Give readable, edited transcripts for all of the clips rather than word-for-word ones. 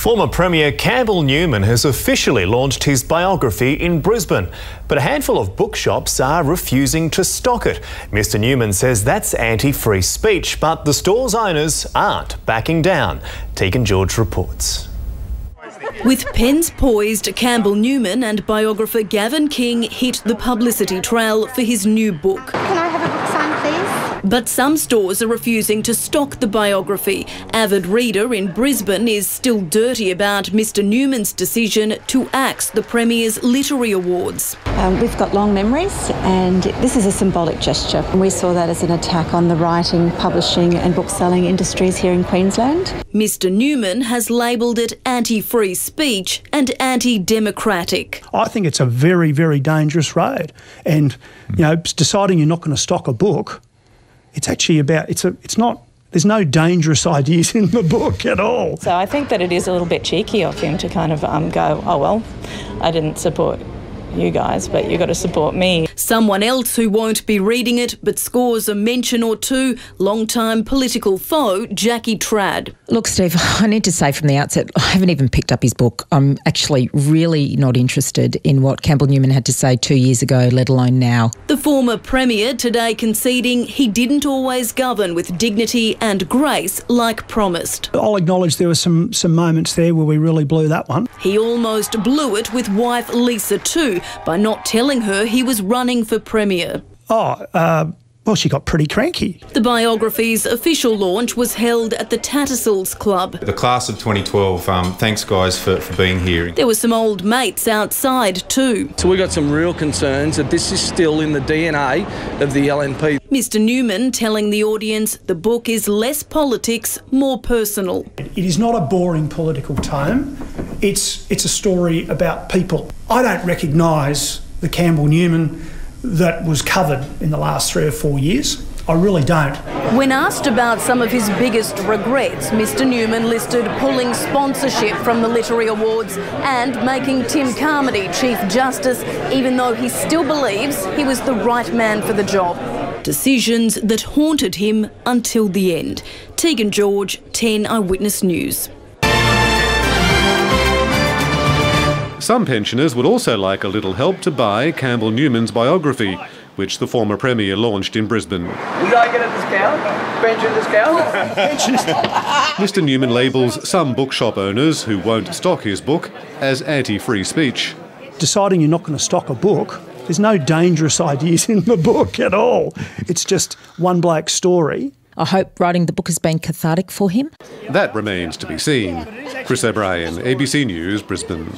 Former Premier Campbell Newman has officially launched his biography in Brisbane, but a handful of bookshops are refusing to stock it. Mr Newman says that's anti-free speech, but the store's owners aren't backing down. Tegan George reports. With pens poised, Campbell Newman and biographer Gavin King hit the publicity trail for his new book. Can I have a book signed, please? But some stores are refusing to stock the biography. Avid Reader in Brisbane is still dirty about Mr Newman's decision to axe the Premier's Literary Awards. We've got long memories and this is a symbolic gesture. We saw that as an attack on the writing, publishing and bookselling industries here in Queensland. Mr Newman has labelled it anti-free speech and anti-democratic. I think it's a very, very dangerous road. And, you know, deciding you're not going to stock a book, it's actually about, there's no dangerous ideas in the book at all. So I think that it is a little bit cheeky of him to kind of go, oh, well, I didn't support you guys, but you've got to support me. Someone else who won't be reading it but scores a mention or two, long-time political foe Jackie Trad. Look, Steve, I need to say from the outset, I haven't even picked up his book. I'm actually really not interested in what Campbell Newman had to say 2 years ago, let alone now. The former Premier today conceding he didn't always govern with dignity and grace like promised. I'll acknowledge there were some moments there where we really blew that one. He almost blew it with wife Lisa too, by not telling her he was running for Premier. Well, she got pretty cranky. The biography's official launch was held at the Tattersalls Club. The class of 2012, thanks guys for being here. There were some old mates outside too. So we got some real concerns that this is still in the DNA of the LNP. Mr Newman telling the audience the book is less politics, more personal. It is not a boring political tome. It's a story about people. I don't recognise the Campbell Newman that was covered in the last 3 or 4 years. I really don't. When asked about some of his biggest regrets, Mr Newman listed pulling sponsorship from the Literary Awards and making Tim Carmody Chief Justice, even though he still believes he was the right man for the job. Decisions that haunted him until the end. Tegan George, 10 Eyewitness News. Some pensioners would also like a little help to buy Campbell Newman's biography, which the former Premier launched in Brisbane. Would I get a discount? Pension discount? Mr Newman labels some bookshop owners who won't stock his book as anti-free speech. Deciding you're not going to stock a book, there's no dangerous ideas in the book at all. It's just one bloke's story. I hope writing the book has been cathartic for him. That remains to be seen. Chris O'Brien, ABC News, Brisbane.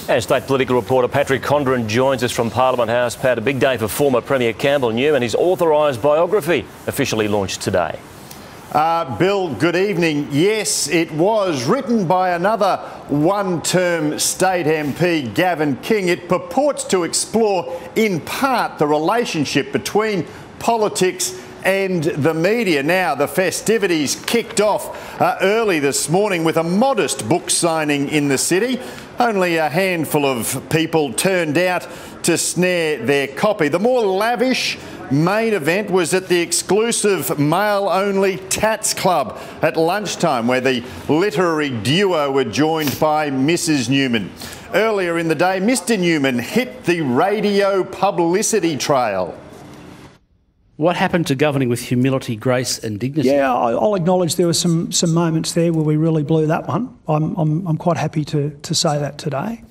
And state political reporter Patrick Condren joins us from Parliament House. Pat, a big day for former Premier Campbell Newman. His authorised biography officially launched today. Bill, good evening. Yes, it was written by another one-term state MP, Gavin King. It purports to explore, in part, the relationship between politics and the media. Now, the festivities kicked off early this morning with a modest book signing in the city. Only a handful of people turned out to snare their copy. The more lavish main event was at the exclusive male-only Tats Club at lunchtime, where the literary duo were joined by Mrs Newman. Earlier in the day, Mr Newman hit the radio publicity trail. What happened to governing with humility, grace and dignity? Yeah, I'll acknowledge there were some moments there where we really blew that one. I'm quite happy to say that today.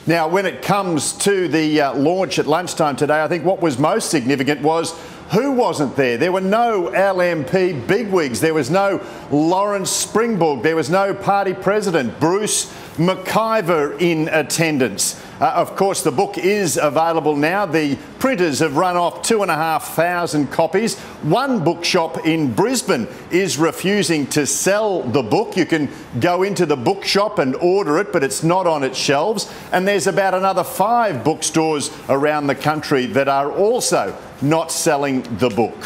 Now, when it comes to the launch at lunchtime today, I think what was most significant was who wasn't there. There were no LNP bigwigs. There was no Lawrence Springborg. There was no party president Bruce McIver in attendance. Of course, the book is available now. The printers have run off 2,500 copies. One bookshop in Brisbane is refusing to sell the book. You can go into the bookshop and order it, but it's not on its shelves. And there's about another 5 bookstores around the country that are also not selling the book.